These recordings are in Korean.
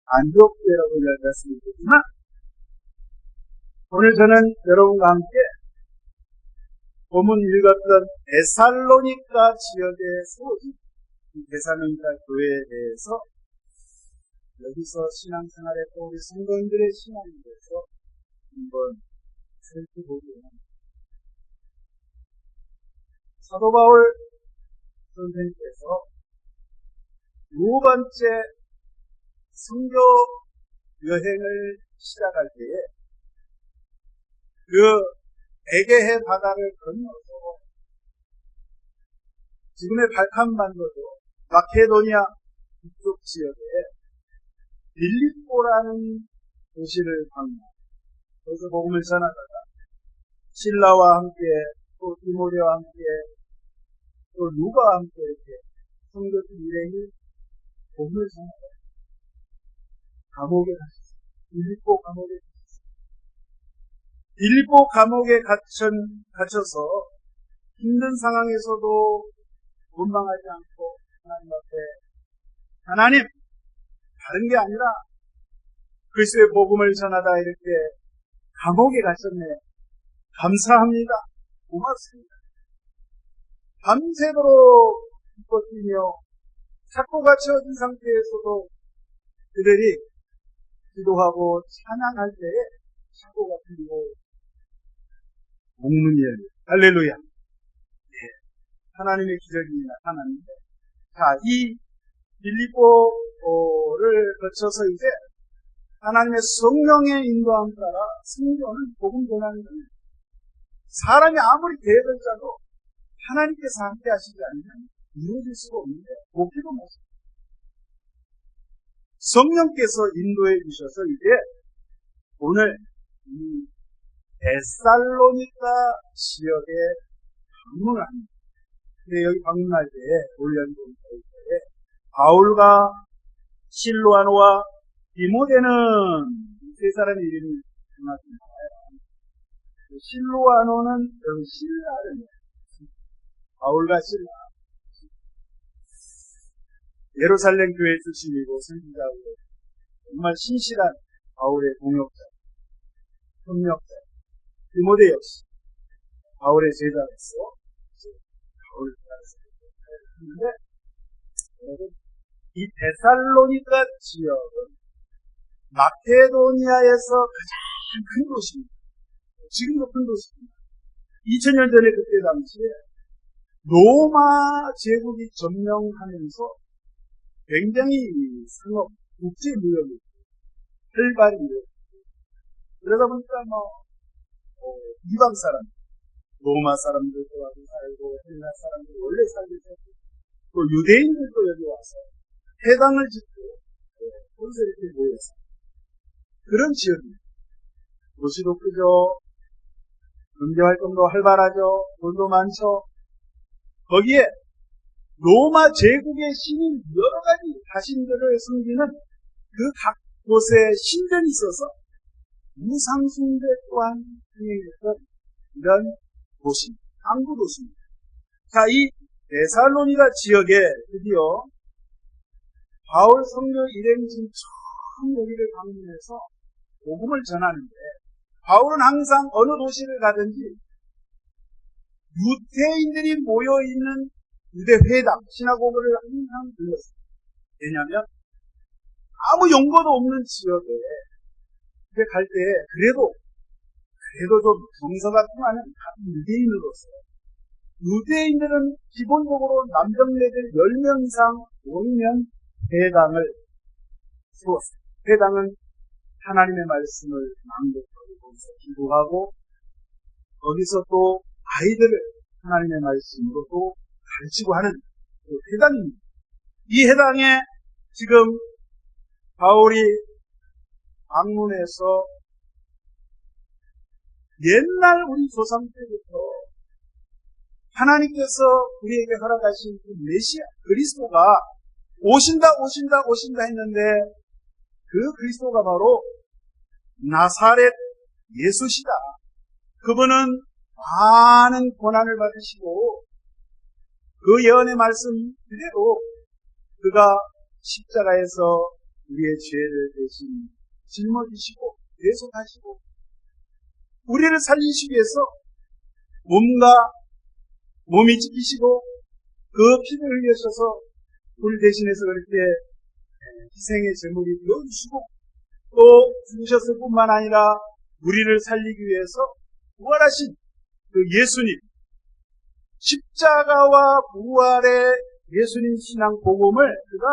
안디옥교회라고 이야기했으면 좋겠지만, 오늘 저는 여러분과 함께 본문 읽었던 데살로니가 지역에 세워진 데살로니가 교회에 대해서 여기서 신앙생활에 또 우리 성도님들의 신앙에 대해서 한번 살펴보기로 합니다. 사도 바울 선생님께서 두 번째 선교 여행을 시작할 때에 그 에게해 바다를 건너서 지금의 발칸반도도 마케도니아 북쪽 지역에 빌립보라는 도시를 방문하고 거기서 복음을 전하다가 실라와 함께 또 디모데와 함께 또 루가와 함께 이렇게 선교팀 일행이 복음을 전하다가 감옥에 갇혔어요. 빌립보 감옥에 갇혔어요. 빌립보 감옥에 갇혀서 힘든 상황에서도 원망하지 않고 하나님 앞에 하나님, 다른 게 아니라 그리스도의 복음을 전하다 이렇게 감옥에 갇혔네. 감사합니다. 고맙습니다. 밤새도록 기뻐 뛰며 찾고 갇혀진 상태에서도 그들이 기도하고 찬양할 때에 찾고가 풀리고 목문이 열려요. 할렐루야. 네. 하나님의 기적이 나타났는데, 자, 이 빌립보를 거쳐서 이제 하나님의 성령의 인도함 따라 성경을 복음 전하는 거예요. 사람이 아무리 대들자도 하나님께서 함께 하시지 않으면 이루어질 수가 없는데 보기도 못해요. 성령께서 인도해 주셔서 이제 오늘 이 데살로니가 지역에 방문을 합니다. 근데 여기 방문할 때에 올려놓은 때에 바울과 실로아노와 디모데는 세 사람의 이름이 정확히 나와요. 실로아노는 여기 실라를 해요. 바울과 실라. 예루살렘 교회 출신이고 선지자고 정말 신실한 바울의 동역자, 협력자. 디모데 역시 바울의 제자로서 바울을 따라서 했는데, 이 데살로니가 지역은 마케도니아에서 가장 큰 도시입니다. 지금도 큰 도시입니다. 2000년 전에 그때 당시에 로마 제국이 점령하면서 굉장히 상업, 국제 무역이 활발히 이루어졌고, 그러다 보니까 이방 사람, 로마 사람들도 와서 살고, 헬라 사람들 원래 살고 있었고, 또 유대인들도 여기 와서 회당을 짓고, 거기서 이렇게 모여서 그런 지역입니다. 도시도 크죠, 경제활동도 활발하죠, 돈도 많죠. 거기에 로마 제국의 신인 여러 가지 자신들을 섬기는 그 각 곳에 신전이 있어서 무상숭배 또한 행했던 이런 도시입니다. 항구 도시입니다. 자, 이 데살로니가 지역에 드디어 바울 성령 일행진 처음 여기를 방문해서 복음을 전하는데, 바울은 항상 어느 도시를 가든지 유대인들이 모여있는 유대회당, 시나고그를 항상 들렀어요. 왜냐하면 아무 연고도 없는 지역에 갈 때 그래도 좀 정서가 통하는 유대인으로서, 유대인들은 기본적으로 남정네들 10명 이상 모이면 회당을 세웠어요. 회당은 하나님의 말씀을 낭독하고 거기서 기도하고, 거기서 또 아이들을 하나님의 말씀으로 또 가르치고 하는 회당입니다. 이 회당에 지금 바울이 방문해서 옛날 우리 조상 때부터 하나님께서 우리에게 허락하신 그 메시아 그리스도가 오신다 했는데, 그 그리스도가 바로 나사렛 예수시다. 그분은 많은 고난을 받으시고 그 예언의 말씀 그대로 그가 십자가에서 우리의 죄를 대신 짊어지시고 대속하시고 우리를 살리시기 위해서 몸이 찢기시고 그 피를 흘리셔서 우리 대신해서 그렇게 희생의 제물이 되어주시고 또 죽으셨을 뿐만 아니라 우리를 살리기 위해서 부활하신 그 예수님, 십자가와 부활의 예수님 신앙 복음을 그가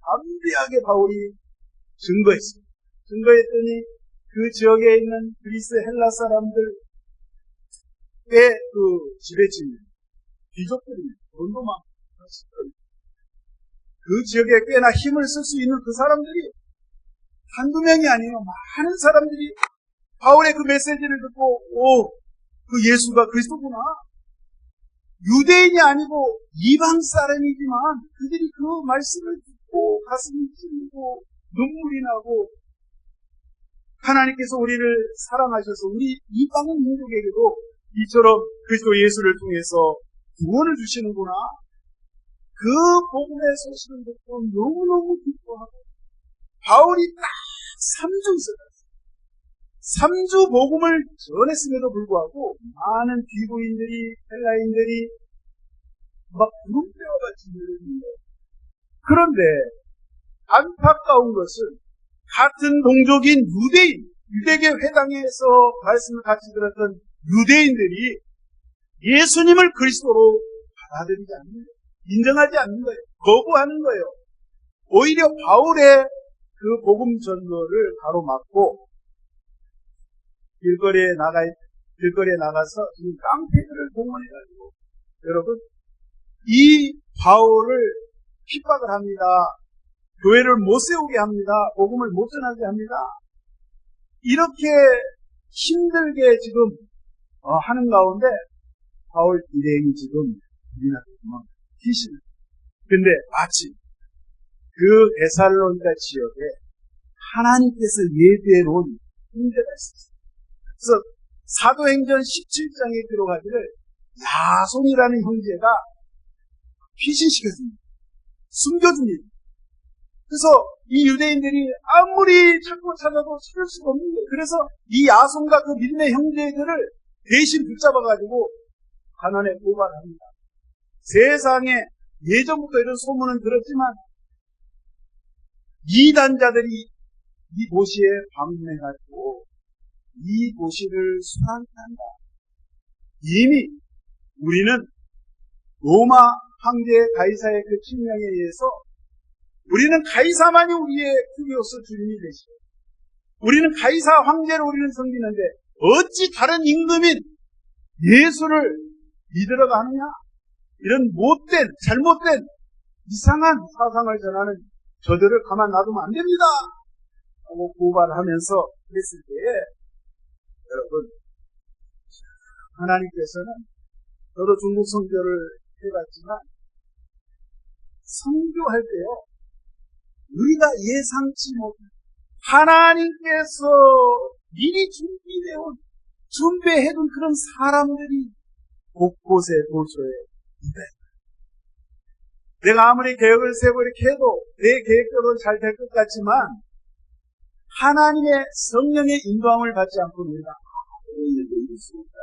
담대하게 바울이 증거했습니다. 증거했더니 그 지역에 있는 그리스 헬라 사람들의 그 지배층, 귀족들입니다. 돈도 많고 그 지역에 꽤나 힘을 쓸 수 있는 그 사람들이 한두 명이 아니에요. 많은 사람들이 바울의 그 메시지를 듣고 그 예수가 그리스도구나. 유대인이 아니고 이방 사람이지만 그들이 그 말씀을 듣고 가슴이 찔리고 눈물이 나고 하나님께서 우리를 사랑하셔서 우리 이방 민족에게도 이처럼 그리스도 예수를 통해서 구원을 주시는구나. 그 복음의 소식을 듣고 너무너무 기뻐하고 바울이 딱 3주 있었어요. 3주 복음을 전했음에도 불구하고 많은 귀부인들이 헬라인들이 막 구름대와 같이 들렸는데 그런데 안타까운 것은 같은 동족인 유대계 회당에서 말씀을 같이 들었던 유대인들이 예수님을 그리스도로 받아들이지 않는 거예요. 인정하지 않는 거예요. 거부하는 거예요. 오히려 바울의 그 복음 전도를 가로막고 길거리에 나가서 지금 깡패들을 동원해가지고 여러분 이 바울을 핍박을 합니다. 교회를 못 세우게 합니다. 복음을 못 전하게 합니다. 이렇게 힘들게 지금 하는 가운데 바울 일행이 지금 우리나라에 보면 희신. 근데 마치 그 데살로니가 지역에 하나님께서 예비해 놓은 형제가 있었어요. 그래서 사도행전 17장에 들어가기를 야손이라는 형제가 피신시켰습니다. 숨겨줍니다. 그래서 이 유대인들이 아무리 찾아도 찾을 수가 없는 거예요. 그래서 이 야손과 그 믿음의 형제들을 대신 붙잡아가지고 가난에 고발합니다. 세상에 예전부터 이런 소문은 들었지만 이단자들이 이 도시에 방문해가지고 이 도시를 순환한다. 이미 우리는 로마 황제 가이사의 그 칙령에 의해서 우리는 가이사만이 우리의 주교로서 주님이 되시고 우리는 가이사 황제를 우리는 섬기는데 어찌 다른 임금인 예수를 믿으러 가느냐? 이런 못된 잘못된 이상한 사상을 전하는 저들을 가만 놔두면 안 됩니다 하고 고발하면서 그랬을 때에 여러분 하나님께서는 저도 중국 선교를 해봤지만 선교할 때요 우리가 예상치 못한 하나님께서 미리 준비해둔 그런 사람들이 곳곳에 도처에 있다. 내가 아무리 계획을 세고 이렇게 해도 내 계획대로 잘 될 것 같지만 하나님의 성령의 인도함을 받지 않고 우리가 이룰 수 없다.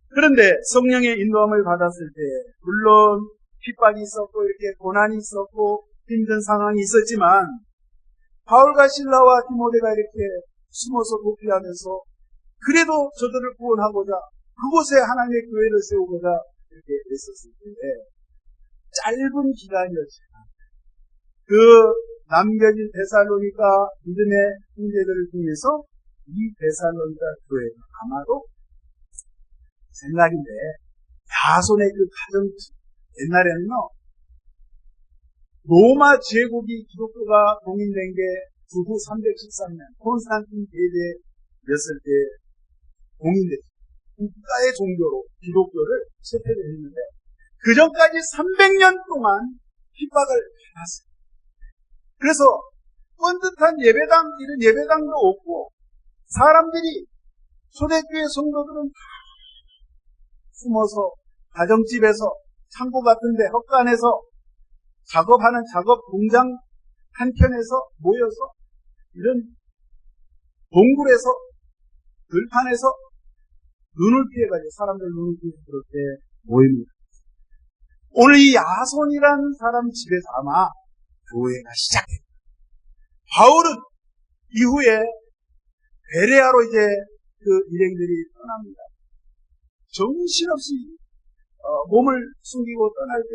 그런데 성령의 인도함을 받았을 때 물론 핍박이 있었고 이렇게 고난이 있었고 힘든 상황이 있었지만 바울과 실라와 디모데가 이렇게 숨어서 도피하면서 그래도 저들을 구원하고자 그곳에 하나님의 교회를 세우고자 이렇게 했었을 때 짧은 기간이었지만 그 남겨진 데살로니가 믿음의 형제들을 통해서 이 데살로니가 교회가 아마도 생각인데 야손의 그 가정 옛날에는요 로마 제국이 기독교가 공인된 게 주후 313년 콘스탄틴 대제였을 때 공인됐죠. 국가의 종교로 기독교를 세태를 했는데 그 전까지 300년 동안 핍박을 받았어요. 그래서 뻔듯한 예배당 이런 예배당도 없고 사람들이 초대교회 성도들은 숨어서 가정집에서 창고 같은데 헛간에서 작업하는 작업 공장 한편에서 모여서 이런 동굴에서 들판에서 눈을 피해가지고 사람들 눈을 피해서 그렇게 모입니다. 오늘 이 야손이라는 사람 집에서 아마 교회가 시작됩니다. 바울은 이후에 베레아로 이제 그 일행들이 떠납니다. 정신없이 몸을 숨기고 떠날 때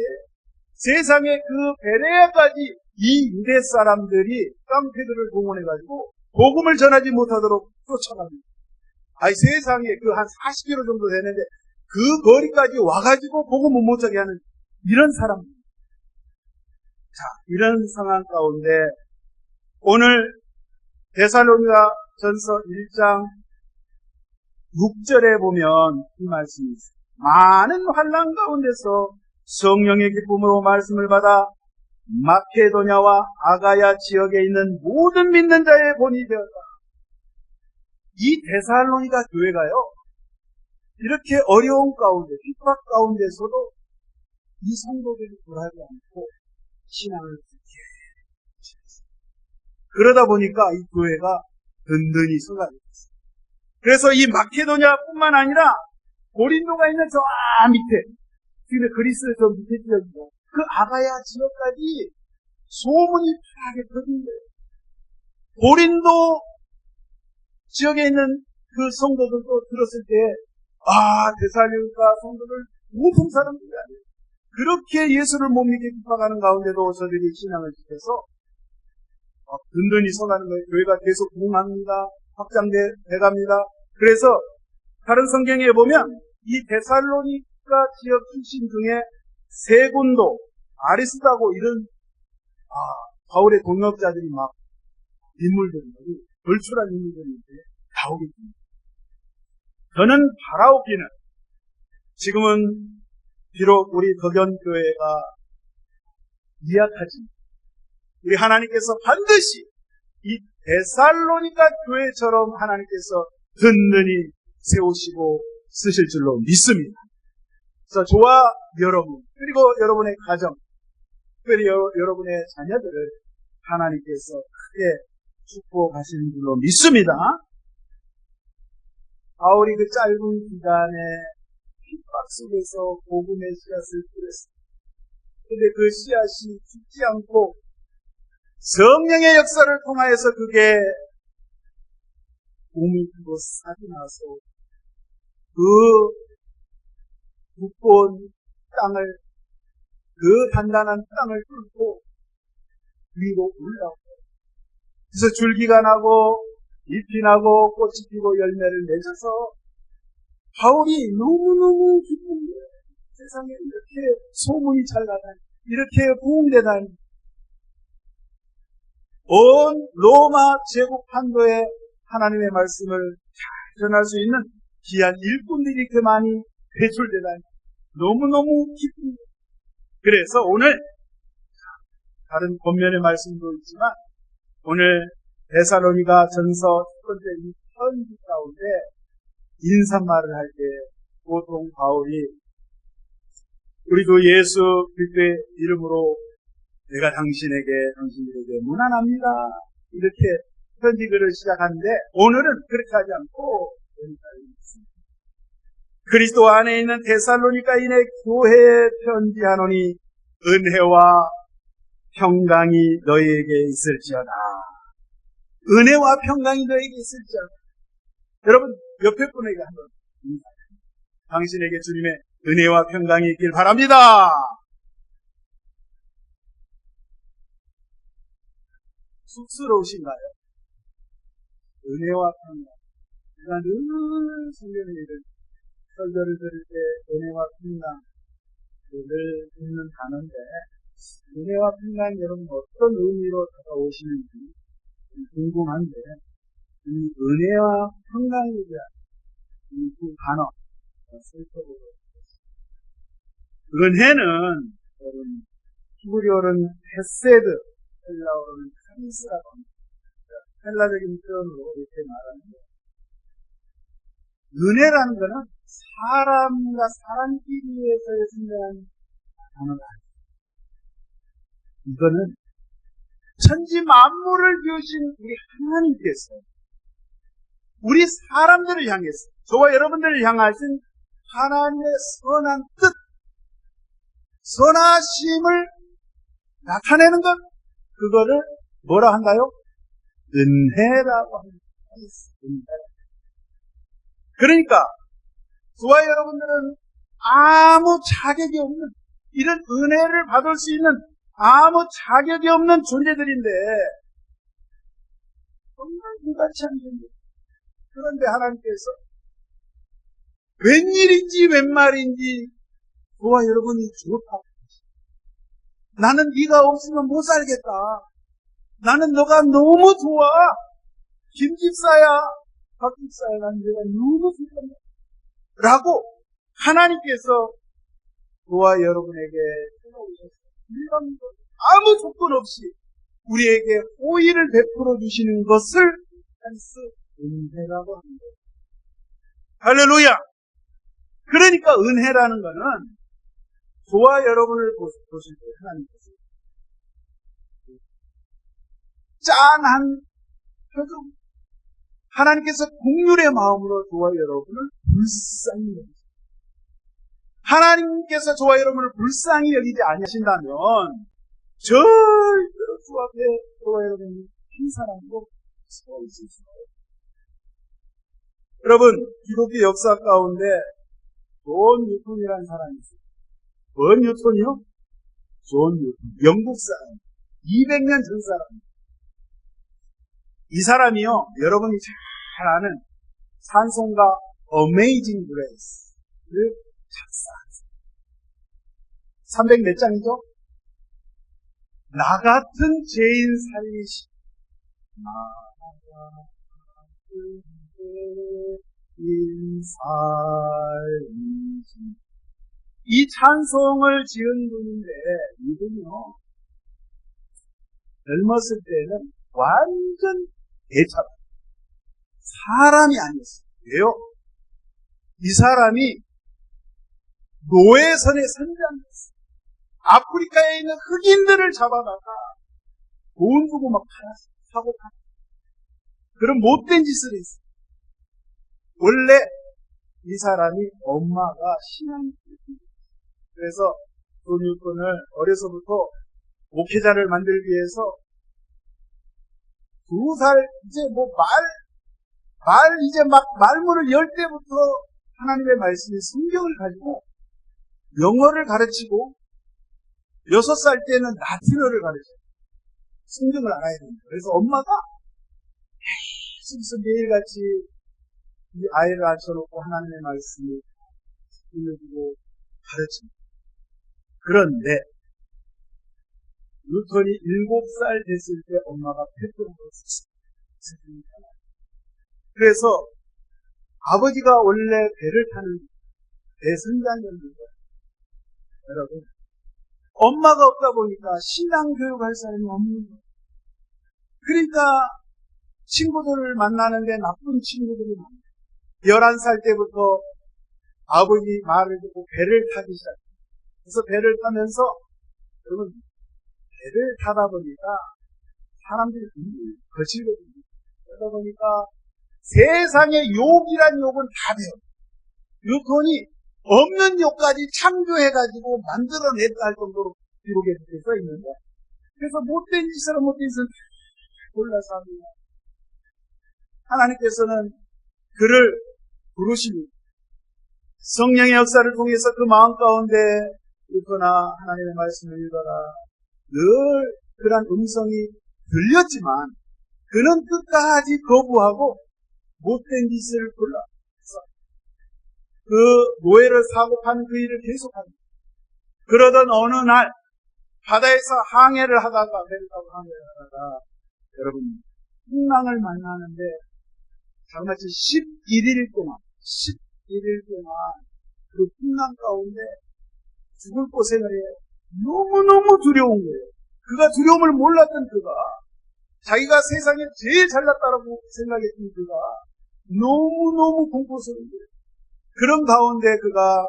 세상에 그 베레아까지 이 유대 사람들이 깡패들을 동원해가지고 복음을 전하지 못하도록 쫓아갑니다. 아니 세상에 그 한 40km 정도 되는데 그 거리까지 와가지고 복음을 못 전하게 하는 이런 사람. 자, 이런 상황 가운데 오늘 데살로니가 전서 1장 6절에 보면 이 말씀이 있어요. 많은 환난 가운데서 성령의 기쁨으로 말씀을 받아 마케도냐와 아가야 지역에 있는 모든 믿는 자의 본이 되었다. 이 데살로니가 교회가요, 이렇게 어려운 가운데, 핍박 가운데서도 이 성도들이 굴하지 않고 신앙을 지켰어요. 그러다 보니까 이 교회가 든든히 서가게 됐어요. 그래서 이 마케도냐뿐만 아니라 고린도가 있는 저 밑에, 지금 그리스 저 밑에 지역이고 그 아가야 지역까지 소문이 파하게 터진 거예요. 고린도 지역에 있는 그 성도들도 들었을 때, 데살로니가 성도들 모든 사람들이 아니에요. 그렇게 예수를 못 믿게 핍박하는 가운데도 저들이 신앙을 지켜서 든든히 서가는 거예요. 교회가 계속 부흥합니다. 확장돼 갑니다. 그래서 다른 성경에 보면 이 데살로니가 지역 출신 중에 세군도, 아리스다고 이런 바울의 동역자들이 막 인물들이 걸출한 인물들이 나오게 됩니다. 저는 바라옵기는 지금은 비록 우리 덕연교회가 미약하지만 우리 하나님께서 반드시 이 데살로니가 교회처럼 하나님께서 든든히 세우시고 쓰실 줄로 믿습니다. 그래서 저와 여러분, 그리고 여러분의 가정, 특별히 여러분의 자녀들을 하나님께서 크게 축복하시는 줄로 믿습니다. 바울이 그 짧은 기간에 핍박 속에서 복음의 씨앗을 뿌렸습니다. 그런데 그 씨앗이 죽지 않고 성령의 역사를 통하여서 그게 봄이 크고 싹이 나서 그 두꺼운 땅을, 그 단단한 땅을 뚫고 위로 올라오고, 그래서 줄기가 나고 잎이 나고 꽃이 피고 열매를 맺어서 바울이 너무너무 기쁜 거예요. 세상에 이렇게 소문이 잘 나다니, 이렇게 부흥되다니. 온 로마 제국 판도에 하나님의 말씀을 잘 전할 수 있는 귀한 일꾼들이 이렇게 많이 배출되다니 너무너무 기쁩니다. 그래서 오늘 다른 본면의 말씀도 있지만 오늘 데살로니가 전서 첫 번째 이 편지 가운데 인사말을 할 때 보통 바울이 우리도 예수 그리스도의 이름으로 내가 당신들에게 문안합니다. 이렇게 편지글을 시작하는데 오늘은 그렇게 하지 않고 그리스도 안에 있는 데살로니가인의 교회에 편지하노니 은혜와 평강이 너희에게 있을지어다. 은혜와 평강이 너희에게 있을지어다. 여러분 옆에 분에게 한번 인사해요. 당신에게 주님의 은혜와 평강이 있길 바랍니다. 쑥스러우신가요? 은혜와 평강. 제가 늘 성경에 이런 설교를 들을 때 은혜와 평강 늘 듣는 단어인데 은혜와 평강이 여러분 어떤 의미로 다가오시는지 궁금한데 이 은혜와 평강에 대한 이 두 단어 살펴보도록 하겠습니다. 은혜는 여러분 히브리어로는 헤세드, 헬라어로는 카리스라고 합니다. 헬라적인 표현으로 이렇게 말하는데 은혜라는 것은 사람과 사람끼리에서의 순전한 단어가 아닙니다. 이거는 천지 만물을 지으신 우리 하나님께서 우리 사람들을 향해서 저와 여러분들을 향하신 하나님의 선한 뜻, 선하심을 나타내는 것, 그거를 뭐라 한가요? 은혜라고 합니다. 은혜. 그러니까 저와 여러분들은 아무 자격이 없는, 이런 은혜를 받을 수 있는 아무 자격이 없는 존재들인데 정말 인간치 않은 존재. 그런데 하나님께서 웬일인지 웬 말인지 저와 여러분이 좋다. 나는 네가 없으면 못 살겠다. 나는 너가 너무 좋아. 김 집사야, 박 집사야, 난 네가 너무 좋다. 라고 하나님께서 저와 여러분에게 해놓으셨어요. 아무 조건 없이 우리에게 호의를 베풀어 주시는 것을 찬스 은혜라고 합니다. 할렐루야! 그러니까 은혜라는 것은 저와 여러분을 보실 때 하나님께서 짠한 표정, 하나님께서 긍휼의 마음으로 저와 여러분을 불쌍히 여기십니다. 하나님께서 저와 여러분을 불쌍히 여기지 아니하신다면 절대로 주 앞에 저와 여러분이 한 사람도 서 있을 수가 없습니다. 여러분, 기독교 역사 가운데 존 뉴턴이라는 사람이 있어요. 뭔 뉴턴이요? 존 뉴턴. 영국 사람. 200년 전 사람. 이 사람이요, 여러분이 잘 아는 찬송가 Amazing Grace를 작사했어요. 300 몇 장이죠? 나 같은 죄인 살리시. 나 같은 죄인 살리시. 이 찬송을 지은 분인데 이분이요, 젊었을 때는 완전 대차다. 사람이 아니었어요. 왜요? 이 사람이 노예선에 선장했어요. 아프리카에 있는 흑인들을 잡아다가 돈 주고 막 팔았어요. 사고 팔았어요. 그런 못된 짓을 했어요. 원래 이 사람이 엄마가 신앙이었어요. 그래서 존 뉴턴을 어려서부터 목회자를 만들기 위해서 2살, 이제 이제 막 말문을 열 때부터 하나님의 말씀이 성경을 가지고 영어를 가르치고 6살 때는 라틴어를 가르쳐요. 성경을 알아야 됩니다. 그래서 엄마가 계속 매일같이 이 아이를 앉혀놓고 하나님의 말씀을 들려주고 가르칩니다. 그런데 뉴턴이 7살 됐을 때 엄마가 폐병으로 죽었습니다. 그래서 아버지가 원래 배를 타는 배선장이었는데, 여러분, 엄마가 없다 보니까 신앙 교육할 사람이 없는 거예요. 그러니까 친구들을 만나는데 나쁜 친구들이 많아요. 11살 때부터 아버지 말을 듣고 배를 타기 시작해요. 그래서 배를 타면서, 여러분, 배를 타다 보니까 사람들이 거칠거든요. 그러다 보니까 세상의 욕이란 욕은 다 돼요. 뉴턴이 없는 욕까지 창조해가지고 만들어냈다 할 정도로 기록에 써 있는데, 그래서 못된 짓을 못된 짓을 골라서 합니다. 하나님께서는 그를 부르십니다. 성령의 역사를 통해서 그 마음 가운데 읽거나 하나님의 말씀을 읽어라. 늘 그런 음성이 들렸지만 그는 끝까지 거부하고 못된 짓을 골라 그 노예를 사고 파는 그 일을 계속합니다. 그러던 어느 날 바다에서 항해를 하다가, 배를 타고 항해를 하다가 여러분 풍랑을 만나는데 자그마치 11일 동안 그 풍랑 가운데 죽을 고생을 해요. 너무너무 두려운 거예요. 그가 두려움을 몰랐던 그가, 자기가 세상에 제일 잘났다라고 생각했던 그가 너무너무 공포스러운 거예요. 그런 가운데 그가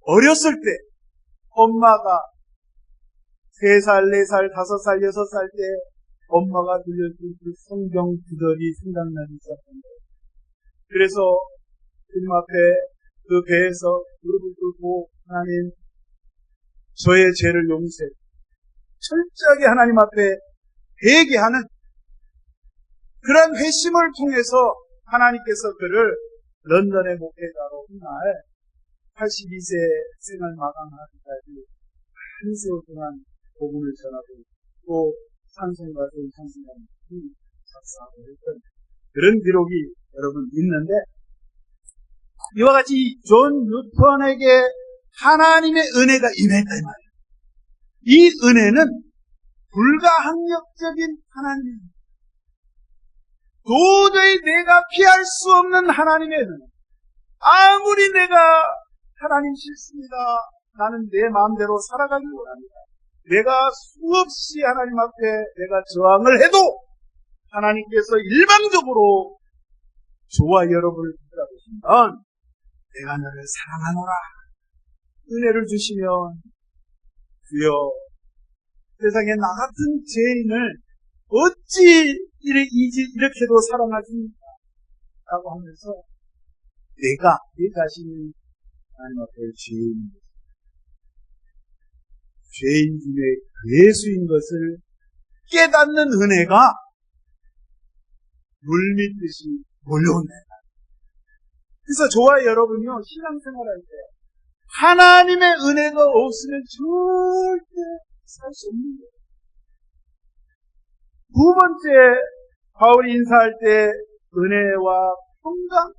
어렸을 때 엄마가 3살, 4살, 5살, 6살 때 엄마가 들려준 그 성경 구절이 생각나기 시작합니다. 그래서 주님 앞에 그 배에서 무릎을 꿇고 하나님 저의 죄를 용서해 철저하게 하나님 앞에 회개하는 그런 회심을 통해서 하나님께서 그를 런던의 목회자로 훗날 82세 생을 마감하기까지 한 세월 동안 복음을 전하고 또 찬송가 또 찬송가를 작사하고 했던 그런 기록이 여러분 있는데, 이와 같이 존 뉴턴에게 하나님의 은혜가 임했다 이 말이에요. 이 은혜는 불가항력적인 하나님입니다. 도저히 내가 피할 수 없는 하나님의 은혜. 아무리 내가 하나님 싫습니다, 나는 내 마음대로 살아가기 원합니다, 내가 수없이 하나님 앞에 내가 저항을 해도 하나님께서 일방적으로 저와 여러분을 붙잡으시면 내가 너를 사랑하노라 은혜를 주시면 주여 세상에 나 같은 죄인을 어찌 이렇게도 사랑하십니까? 라고 하면서 내가 내 자신이 하나님 앞에 죄인 중에 예수인 것을 깨닫는 은혜가 물밀듯이 몰려온다. 그래서 저와 여러분이요, 신앙생활할 때 하나님의 은혜가 없으면 절대 살 수 없는 거예요. 두 번째, 바울이 인사할 때 은혜와 평강,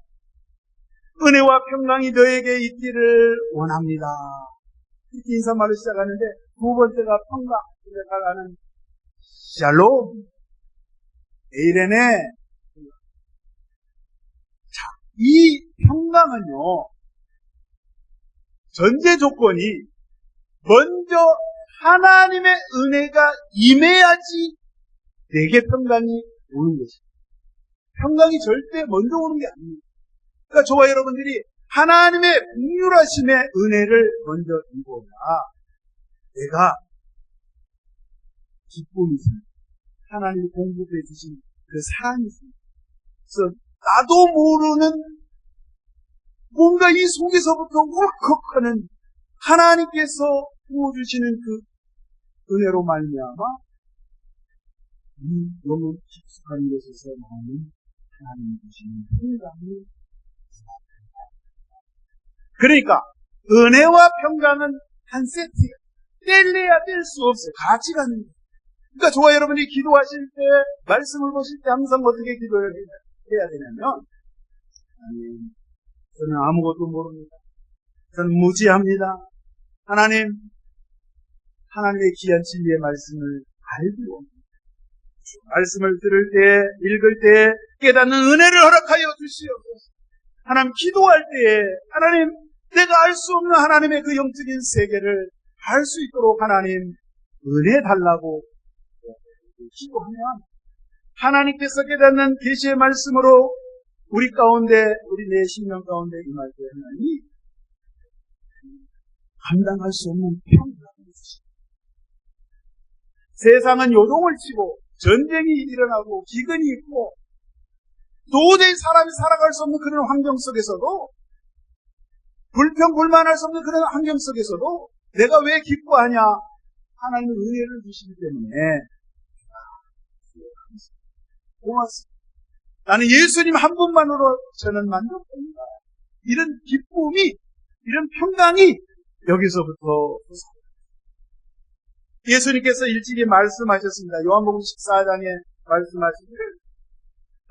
은혜와 평강이 너에게 있기를 원합니다. 이렇게 인사말로 시작하는데 두 번째가 평강, 우리가 아는 샬롬, 에이레네. 자, 이 평강은요, 전제 조건이 먼저 하나님의 은혜가 임해야지 내게 평강이 오는 것입니다. 평강이 절대 먼저 오는 게 아닙니다. 그러니까 저와 여러분들이 하나님의 풍요하심의 은혜를 먼저 입어야 내가 기쁨이 있습니다. 하나님이 공급해 주신 그 사랑이 있습니다. 그래서 나도 모르는 뭔가 이 속에서부터 울컥하는 하나님께서 부어주시는 그 은혜로 말미암아 이 너무 깊숙한 곳에서 나오는 하나님 주시는 평강이, 그러니까 은혜와 평강은 한 세트예요. 뗄래야 뗄 수 없어요. 같이 가는 거예요. 그러니까 저와 여러분이 기도하실 때, 말씀을 보실 때 항상 어떻게 기도를 해야 되냐면, 하나님, 저는 아무것도 모릅니다. 저는 무지합니다. 하나님, 하나님의 귀한 진리의 말씀을 알고 말씀을 들을 때, 읽을 때 깨닫는 은혜를 허락하여 주시옵소서. 하나님, 기도할 때에 하나님, 내가 알 수 없는 하나님의 그 영적인 세계를 알 수 있도록 하나님 은혜 달라고 기도하면 하나님께서 깨닫는 계시의 말씀으로 우리 가운데, 우리 내 심령 가운데 임할 때 하나님이 감당할 수 없는 평강을 주십니다. 세상은 요동을 치고 전쟁이 일어나고 기근이 있고 도저히 사람이 살아갈 수 없는 그런 환경 속에서도, 불평불만할 수 없는 그런 환경 속에서도 내가 왜 기뻐하냐? 하나님의 은혜를 주시기 때문에 고맙습니다. 나는 예수님 한 분만으로 저는 만족합니다. 이런 기쁨이, 이런 평강이 여기서부터 예수님께서 일찍이 말씀하셨습니다. 요한복음 14장에 말씀하시기를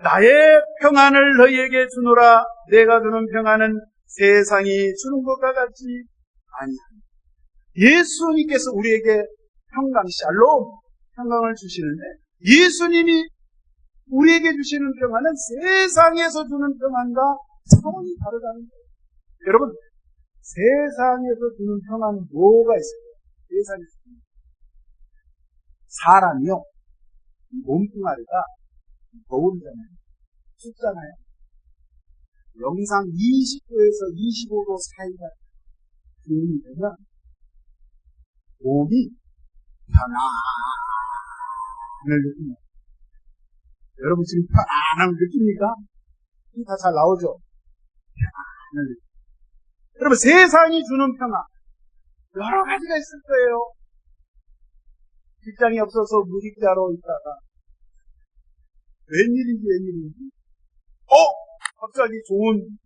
나의 평안을 너희에게 주노라. 내가 주는 평안은 세상이 주는 것과 같지 아니하니. 예수님께서 우리에게 평강, 샬롬, 평강을 주시는데 예수님이 우리에게 주시는 평안은 세상에서 주는 평안과 차원이 다르다는 거예요. 여러분, 세상에서 주는 평안은 뭐가 있어요? 세상에서 주는 사람이요, 몸뚱아리가 거울이잖아요. 춥잖아요. 영상 20도에서 25도 사이가 기온이 되면 몸이 편안을 느낍니다. 여러분 지금 편안함을 느낍니까? 다 잘 나오죠? 편안을 느낍니다. 여러분 세상이 주는 평안 여러 가지가 있을 거예요. 직장이 없어서 무직자로 있다가 웬일인지 갑자기 좋은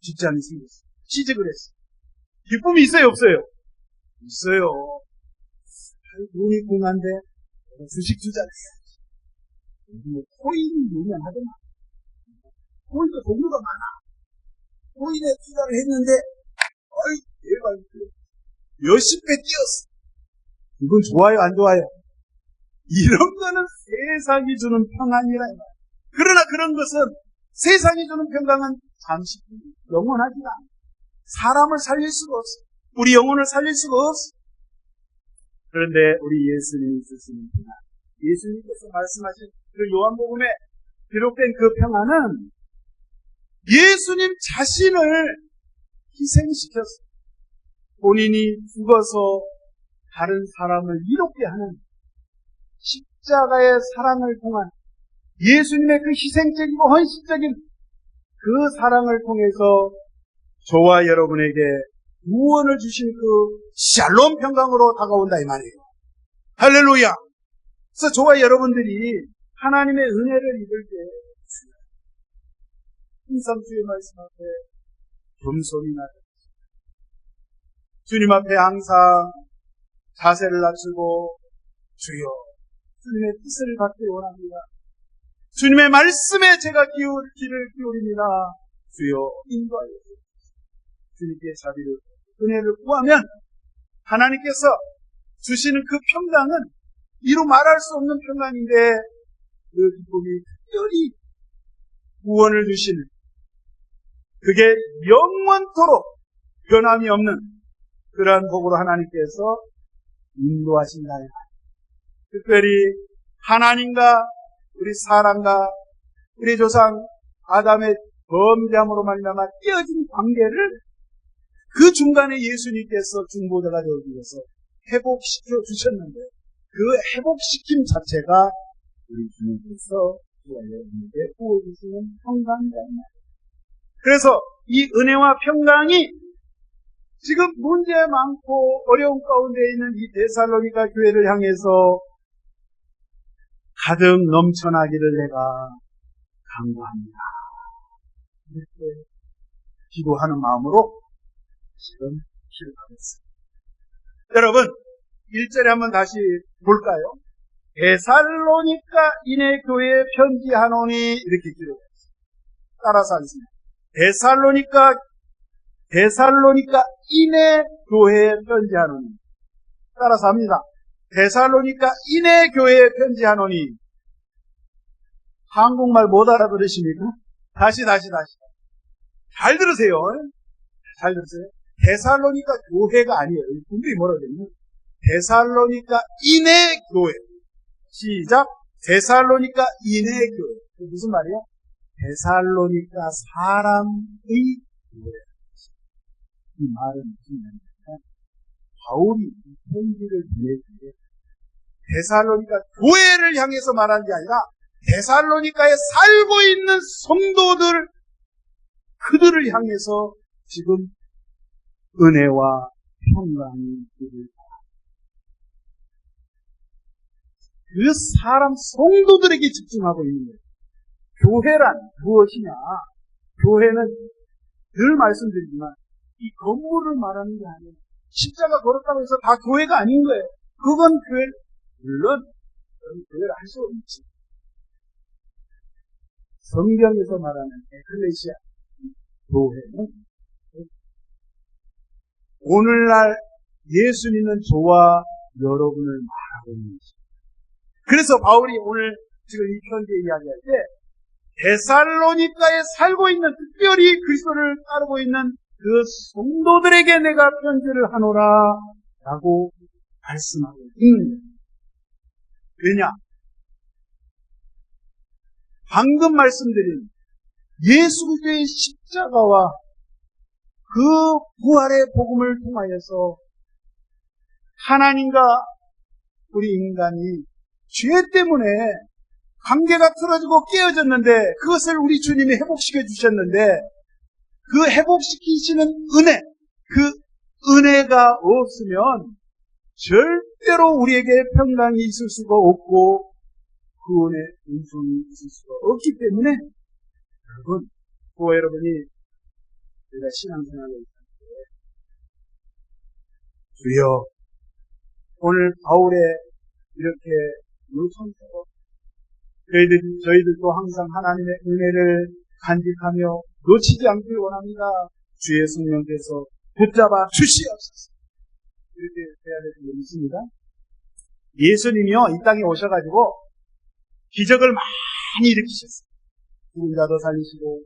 직장이 생겼어요. 취직을 했어요. 기쁨이 있어요 없어요? 있어요. 눈이 궁한데 주식 투자를 해야지. 뭐 코인 노면 하더만. 코인도 종류가 많아. 코인에 투자를 했는데 대박 몇십 배 뛰었어. 이건 좋아요 안 좋아요? 이런 거는 세상이 주는 평안이라. 그러나 그런 것은 세상이 주는 평강은 잠시 영원하지가 않아. 사람을 살릴 수가 없어. 우리 영혼을 살릴 수가 없어. 그런데 우리 예수님이 주시는 평안, 예수님께서 말씀하신 그 요한복음에 기록된 그 평안은 예수님 자신을 희생시켰어. 본인이 죽어서 다른 사람을 이롭게 하는 십자가의 사랑을 통한 예수님의 그 희생적이고 헌신적인 그 사랑을 통해서 저와 여러분에게 구원을 주신 그 샬롬 평강으로 다가온다 이 말이에요. 할렐루야. 그래서 저와 여러분들이 하나님의 은혜를 입을 때 항상 주의 말씀 앞에 겸손히 나아가 주님 앞에 항상 자세를 낮추고 주여 주님의 뜻을 받기 원합니다. 주님의 말씀에 제가 귀를 기울입니다. 주여 인도하여 주님께 자비를 은혜를 구하면 하나님께서 주시는 그 평강은 이루 말할 수 없는 평강인데 그 기쁨이 특별히 구원을 주시는 그게 영원토록 변함이 없는 그러한 복으로 하나님께서 인도하신다. 특별히 하나님과 우리 사람과 우리 조상 아담의 범죄함으로 말미암아 깨어진 관계를 그 중간에 예수님께서 중보자가 되기 위해서 회복시켜 주셨는데 그 회복시킴 자체가 우리 주님께서 여러분에게 부어주시는 평강이다. 그래서 이 은혜와 평강이 지금 문제 많고 어려운 가운데 있는 이 데살로니가 교회를 향해서 가득 넘쳐나기를 내가 간구합니다. 이렇게 기도하는 마음으로 지금 기도하겠습니다. 여러분 1절에 한번 다시 볼까요? 데살로니가 인해 교회에 편지하노니 이렇게 기록했습니다. 따라서 하겠습니다. 데살로니가 인해 교회에 편지하노니. 따라서 합니다. 데살로니가 인해 교회에 편지하노니. 한국말 못 알아들으십니까? 다시. 잘 들으세요. 잘 들으세요. 데살로니가 교회가 아니에요. 분명히 뭐라고 되냐면 데살로니가 인해 교회. 시작. 데살로니가 인해 교회. 무슨 말이야? 데살로니가 사람의 교회. 이 말은 무슨 말입니까? 바울이 이 편지를 보내줄 때 데살로니가 교회를 향해서 말하는 게 아니라 데살로니가에 살고 있는 성도들 그들을 향해서 지금 은혜와 평강이 있기를 그 사람 성도들에게 집중하고 있는 거예요. 교회란 무엇이냐? 교회는 늘 말씀드리지만 이 건물을 말하는 게 아니에요. 십자가 걸었다고 해서 다 교회가 아닌 거예요. 그건 교회, 물론 교회를 할 수 없지. 성경에서 말하는 에클레시아 교회는 오늘날 예수 믿는 저와 여러분을 말하고 있는 것입니다. 그래서 바울이 오늘 지금 이 편지에 이야기할 때 데살로니가에 살고 있는 특별히 그리스도를 따르고 있는 그 성도들에게 내가 편지를 하노라 라고 말씀하고 있습니다. 왜냐? 방금 말씀드린 예수 그리스도의 십자가와 그 부활의 복음을 통하여서 하나님과 우리 인간이 죄 때문에 관계가 틀어지고 깨어졌는데 그것을 우리 주님이 회복시켜 주셨는데 그 회복시키시는 은혜, 그 은혜가 없으면 절대로 우리에게 평강이 있을 수가 없고 그 은혜, 은총이 있을 수가 없기 때문에 여러분, 또 여러분이 우리가 신앙생활을 할 때 주여 오늘 바울의 이렇게 요청처럼 저희들도 항상 하나님의 은혜를 간직하며 놓치지 않길 원합니다. 주의 성령께서 붙잡아 주시옵소서. 이렇게 해야 될 줄 믿습니다. 예수님이요, 이 땅에 오셔가지고 기적을 많이 일으키셨어요. 죽은 자도 살리시고,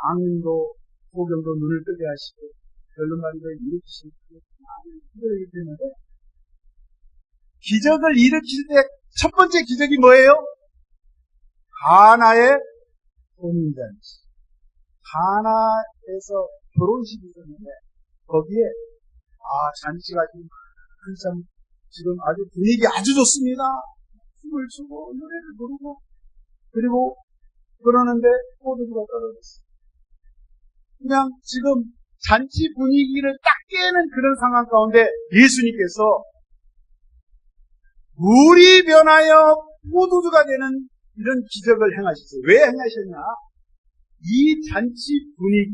강인도, 소경도 눈을 뜨게 하시고, 결론만도 일으키시고, 많은 기적을 일으켰는데, 기적을 일으킬 때 첫 번째 기적이 뭐예요? 가나의 혼인잔치. 가나에서 결혼식이 있었는데, 거기에, 잔치가 지금 아주 분위기 아주 좋습니다. 춤을 추고, 노래를 부르고, 그리고, 그러는데, 포도주가 떨어졌어요. 그냥 지금 잔치 분위기를 딱 깨는 그런 상황 가운데 예수님께서 물이 변하여 포도주가 되는 이런 기적을 행하셨어요. 왜 행하셨냐? 이 잔치 분위기,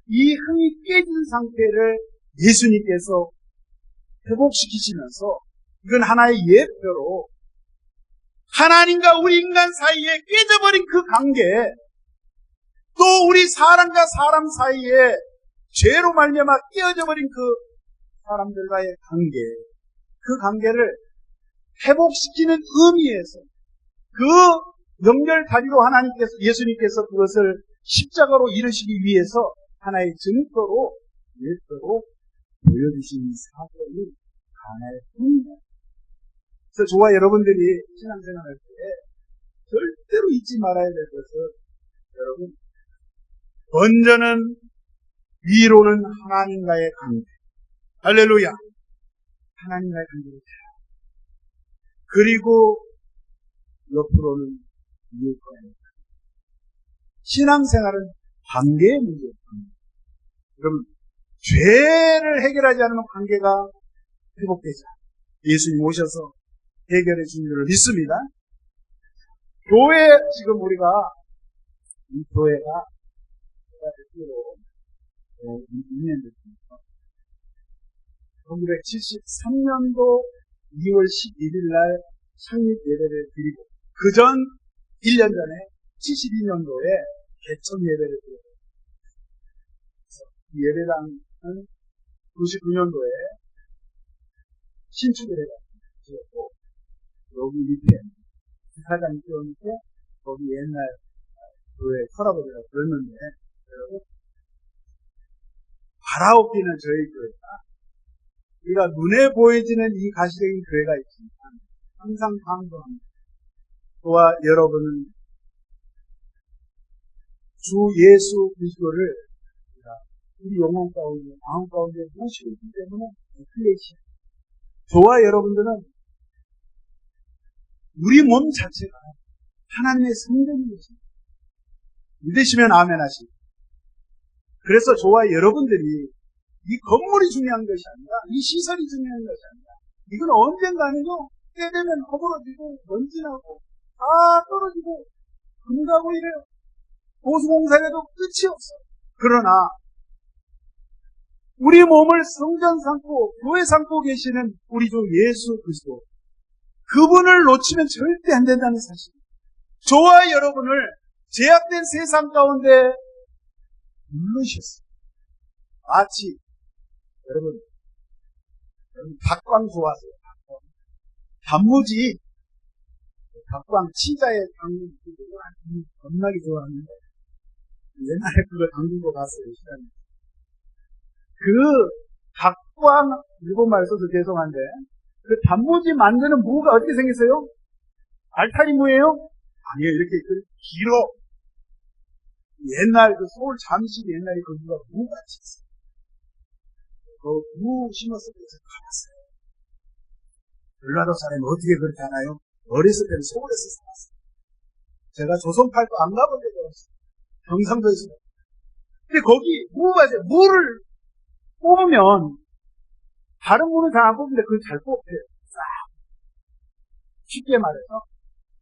이 흥이 깨진 상태를 예수님께서 회복시키시면서 이건 하나의 예표로 하나님과 우리 인간 사이에 깨져버린 그 관계, 또 우리 사람과 사람 사이에 죄로 말미암아 깨어져버린 그 사람들과의 관계, 그 관계를 회복시키는 의미에서 그 연결다리로 예수님께서 그것을 십자가로 이루시기 위해서 하나의 증거로, 예표로 보여주신 사건이 가나의 혼입니다. 그래서 저와 여러분들이 신앙생활할 때 절대로 잊지 말아야 될 것은, 여러분, 먼저는 위로는 하나님과의 관계, 할렐루야, 하나님과의 관계를 그리고 옆으로는 이웃과의 신앙생활은 관계의 문제예요. 여러분, 죄를 해결하지 않으면 관계가 회복되지 않아요. 예수님 오셔서 해결해 준 줄을 믿습니다. 교회, 지금 우리가 이 교회가 2년 됐습니다. 1973년도 2월 11일 날 창립 예배를 드리고, 그 전 1년 전에 72년도에 개천 예배를 드렸습니다. 이 예배당은 99년도에 신축 예배당을 지었고, 여기 밑에 사장이 띄워놓고, 거기 옛날 교회 서라버리라고 그랬는데, 여러분, 바라옵기는 저희 교회가, 우리가 눈에 보여지는 이 가시적인 교회가 있지만 항상 강조합니다. 저와 여러분은 주 예수 그리스도를 우리 영혼 가운데, 마음 가운데 모시고 있기 때문에 플레이시야. 저와 여러분들은 우리 몸 자체가 하나님의 성전인 것입니다. 믿으시면 아멘 하시고. 그래서 저와 여러분들이 이 건물이 중요한 것이 아니라, 이 시설이 중요한 것이 아니라, 이건 언젠가는요, 때 되면 허물어지고, 먼지나고, 다 떨어지고, 금가고 이래요. 보수공사에도 끝이 없어요. 그러나, 우리 몸을 성전 삼고, 교회 삼고 계시는 우리 주 예수 그리스도, 그분을 놓치면 절대 안 된다는 사실. 저와 여러분을 제약된 세상 가운데 물르셨어요. 마치 여러분 닭광 좋아하세요? 단무지, 닭광 치자의 당근 겁나게 좋아하는데 옛날에 그거 당근거 봤어요. 시간에. 그 닭광, 일본말 써서 죄송한데, 그 단무지 만드는 무가 어떻게 생겼어요? 알타리 무예요? 아니에요. 이렇게 길어. 옛날 그 서울 잠실 옛날에 그 무가 무같이 있어요. 그 무 심었을 때서 가봤어요. 전라도 사람이 어떻게 그렇게 하나요? 어렸을 때는 서울에서 살았어요. 제가 조선팔도 안 가본 적이 없어요. 경상도에서. 근데 거기 무를 뽑으면 다른 무는 잘 안 뽑는데 그걸 잘 뽑혀요. 쉽게 말해서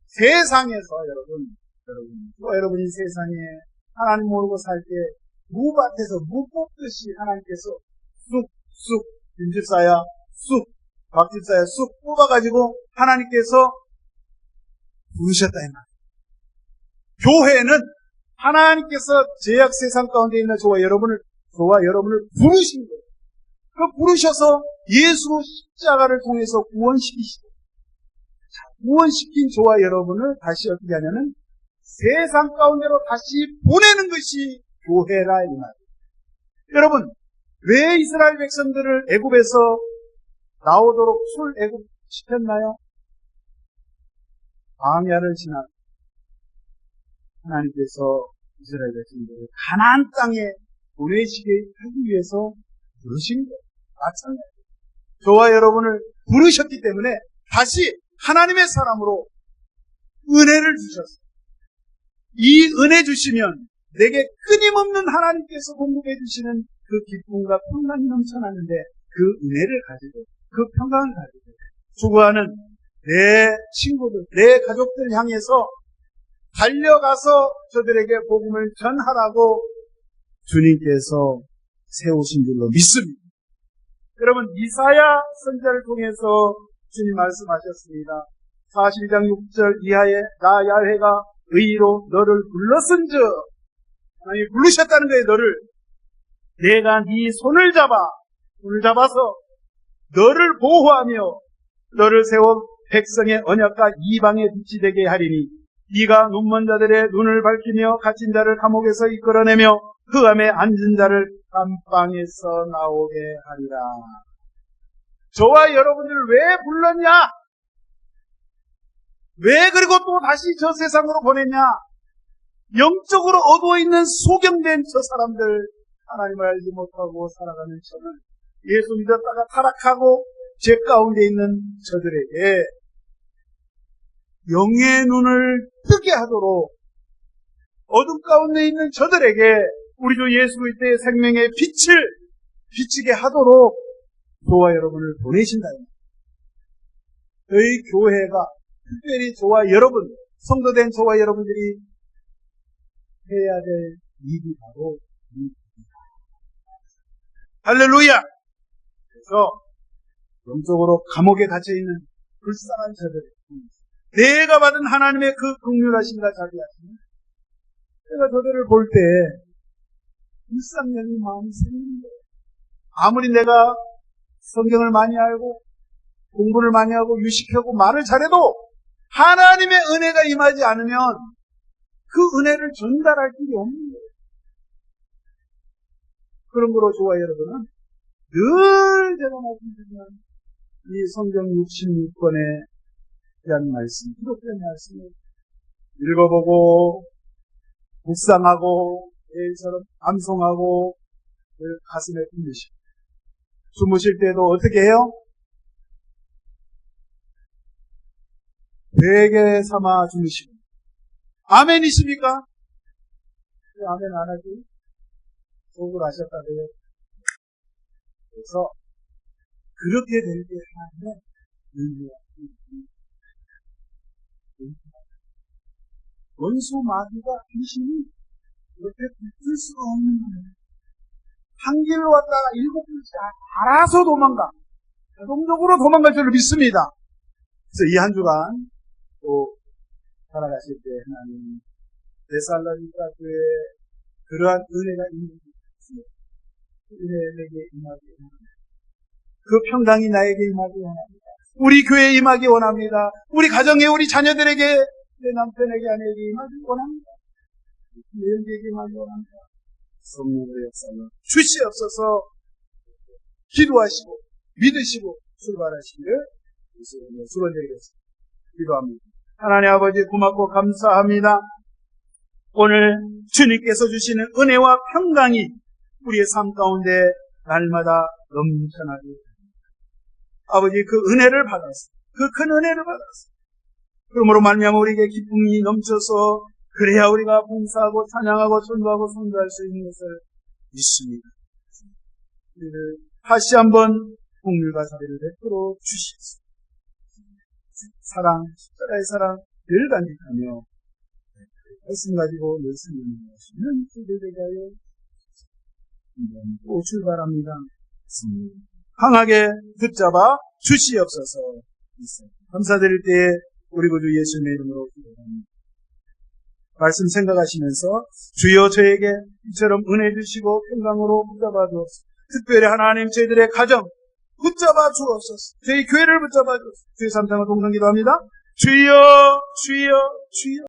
세상에서 여러분이 세상에 하나님 모르고 살 때 무밭에서 무 뽑듯이 하나님께서 쑥 김집사야 쑥 박집사야 쑥 뽑아가지고 하나님께서 부르셨다 이 말이에요. 교회는 하나님께서 죄악 세상 가운데 있는 저와 여러분을 부르신 거예요. 그 부르셔서 예수 십자가를 통해서 구원시키시고 구원시킨 저와 여러분을 다시 어떻게 하냐면 세상 가운데로 다시 보내는 것이 교회라 이 말이에요. 여러분, 왜 이스라엘 백성들을 애굽에서 나오도록 출애굽시켰나요? 광야를 지나 하나님께서 이스라엘 백성들을 가나안 땅에 보내시게 하기 위해서 부르신 거예요. 마찬가지예요. 저와 여러분을 부르셨기 때문에 다시 하나님의 사람으로 은혜를 주셨어요. 이 은혜 주시면 내게 끊임없는 하나님께서 공급해 주시는 그 기쁨과 평강이 넘쳐나는데 그 은혜를 가지고 그 평강을 가지고 추구하는 내 친구들, 내 가족들 향해서 달려가서 저들에게 복음을 전하라고 주님께서 세우신 줄로 믿습니다. 여러분, 이사야 선지자를 통해서 주님 말씀하셨습니다. 42장 6절 이하에 나 야훼가 의로 너를 불렀은즉 하나님이 부르셨다는 거예요. 너를 내가 네 손을 잡아서 너를 보호하며 너를 세워 백성의 언약과 이방의 빛이 되게 하리니 네가 눈먼 자들의 눈을 밝히며 갇힌 자를 감옥에서 이끌어내며 흑암에 앉은 자를 감방에서 나오게 하리라. 저와 여러분들을 왜 불렀냐? 왜 그리고 또 다시 저 세상으로 보냈냐? 영적으로 어두워 있는 소경된 저 사람들, 하나님을 알지 못하고 살아가는 저들, 예수 믿었다가 타락하고 죄 가운데 있는 저들에게 영의 눈을 뜨게 하도록 어둠 가운데 있는 저들에게 우리 주 예수 그리스도의 생명의 빛을 비치게 하도록 저와 여러분을 보내신다. 저희 교회가 특별히 저와 여러분, 성도된 저와 여러분들이 해야 될 일이 바로 이 일입니다. 할렐루야! 그래서 영적으로 감옥에 갇혀있는 불쌍한 저들, 내가 받은 하나님의 그 긍휼하심과 자비하심, 제가 저들을 볼 때 불쌍히 마음이 생기는 거예요. 아무리 내가 성경을 많이 알고 공부를 많이 하고 유식하고 말을 잘해도 하나님의 은혜가 임하지 않으면 그 은혜를 전달할 길이 없는 거예요. 그런 거로 저와 여러분은 늘 제가 말씀드리는 이 성경 66권에 대한 말씀, 기독교의 말씀을 읽어보고 묵상하고 매일처럼 암송하고 늘 가슴에 품으시고 주무실 때도 어떻게 해요? 되게 삼아 주무시고 아멘이십니까? 왜 아멘 안 하지? 속을 하셨다고요. 그래서 그렇게 될 때 하나님의 은혜와 원수 마귀가 귀신이 이렇게 붙을 수가 없는 거예요. 한 길로 왔다가 7길씩 알아서 도망가. 자동적으로 도망갈 줄을 믿습니다. 그래서 이 한 주간 또 살아가실 때 하나님 데살로니가 교회에 그러한 은혜가 있는 은혜 내게 임하기 원합니다. 그 평강이 나에게 임하기 원합니다. 우리 교회에 임하기 원합니다. 우리 가정에 우리 자녀들에게 내 남편에게 아내에게 임하기 원합니다. 내 형제에게 임하기 원합니다. 성령의 역사는 주시옵소서. 기도하시고 믿으시고 출발하시기를 예수님의 축원드리겠습니다. 기도합니다. 하나님 아버지 고맙고 감사합니다. 오늘 주님께서 주시는 은혜와 평강이 우리의 삶 가운데 날마다 넘쳐나게 합니다. 아버지 그 은혜를 받았습니다. 그 큰 은혜를 받았습니다. 그러므로 말미암아 우리에게 기쁨이 넘쳐서 그래야 우리가 봉사하고 찬양하고 전도하고 선도할 수 있는 것을 믿습니다. 우리를 다시 한번 국률과 자비를 베풀어 주시옵소서. 사랑, 십자가의 사랑 늘 간직하며 말씀 가지고 늘 승리하시는 주들에게 하여 또 출발합니다. 강하게 붙잡아 주시옵소서. 감사드릴 때에 우리 구주 예수님의 이름으로 기도합니다. 말씀 생각하시면서 주여 저에게 이처럼 은혜 주시고 평강으로 붙잡아 주옵소서. 특별히 하나님 저희들의 가정 붙잡아 주옵소서. 저희 교회를 붙잡아 주옵소서. 주의 삼상을 동성 기도합니다. 주여 주여 주여.